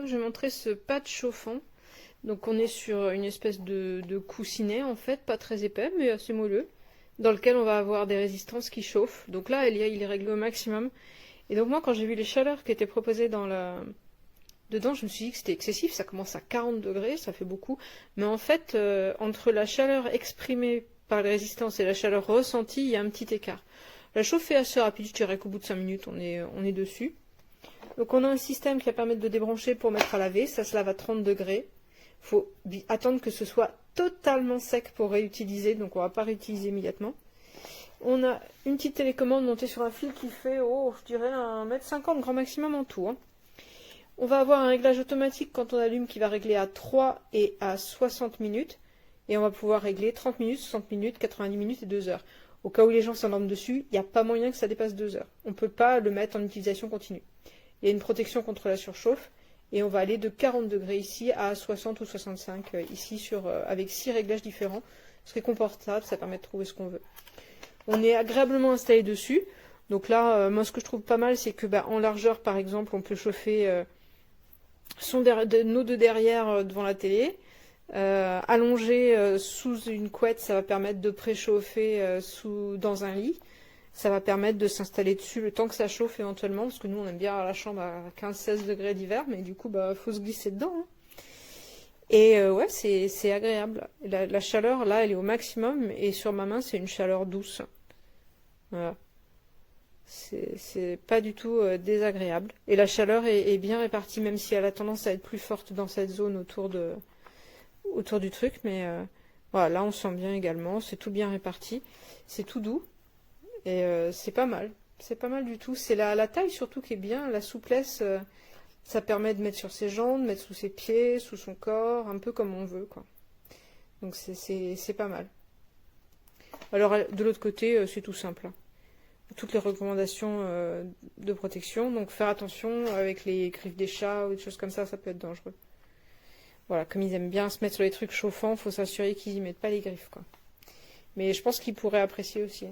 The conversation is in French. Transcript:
Je vais montrer ce pad chauffant. Donc on est sur une espèce de coussinet en fait, pas très épais mais assez moelleux, dans lequel on va avoir des résistances qui chauffent. Donc là il est réglé au maximum. Et donc moi quand j'ai vu les chaleurs qui étaient proposées dedans, je me suis dit que c'était excessif, ça commence à 40 degrés, ça fait beaucoup. Mais en fait, entre la chaleur exprimée par les résistances et la chaleur ressentie, il y a un petit écart. La chauffe est assez rapide, je dirais qu'au bout de 5 minutes on est dessus. Donc on a un système qui va permettre de débrancher pour mettre à laver, ça se lave à 30 degrés. Il faut attendre que ce soit totalement sec pour réutiliser, donc on ne va pas réutiliser immédiatement. On a une petite télécommande montée sur un fil qui fait, je dirais 1,50 m grand maximum en tout. On va avoir un réglage automatique quand on allume qui va régler à 3 et à 60 minutes. Et on va pouvoir régler 30 minutes, 60 minutes, 90 minutes et 2 heures. Au cas où les gens s'endorment dessus, il n'y a pas moyen que ça dépasse 2 heures. On ne peut pas le mettre en utilisation continue. Il y a une protection contre la surchauffe. Et on va aller de 40 degrés ici à 60 ou 65 ici avec 6 réglages différents. Ce qui est confortable, ça permet de trouver ce qu'on veut. On est agréablement installé dessus. Donc là, moi ce que je trouve pas mal, c'est que en largeur par exemple, on peut chauffer nos deux derrière devant la télé. Allongé sous une couette, ça va permettre de préchauffer dans un lit. Ça va permettre de s'installer dessus le temps que ça chauffe éventuellement, parce que nous on aime bien la chambre à 15-16 degrés d'hiver, mais du coup faut se glisser dedans. Et ouais, c'est agréable. La chaleur là elle est au maximum, et sur ma main c'est une chaleur douce. Voilà. C'est pas du tout désagréable. Et la chaleur est bien répartie, même si elle a tendance à être plus forte dans cette zone autour du truc, mais voilà, là on sent bien également, c'est tout bien réparti, c'est tout doux. Et c'est pas mal. C'est pas mal du tout. C'est la taille surtout qui est bien. La souplesse, ça permet de mettre sur ses jambes, de mettre sous ses pieds, sous son corps, un peu comme on veut, quoi. Donc c'est pas mal. Alors de l'autre côté, c'est tout simple. Toutes les recommandations de protection. Donc faire attention avec les griffes des chats ou des choses comme ça peut être dangereux. Voilà, comme ils aiment bien se mettre sur les trucs chauffants, faut s'assurer qu'ils y mettent pas les griffes, quoi. Mais je pense qu'ils pourraient apprécier aussi.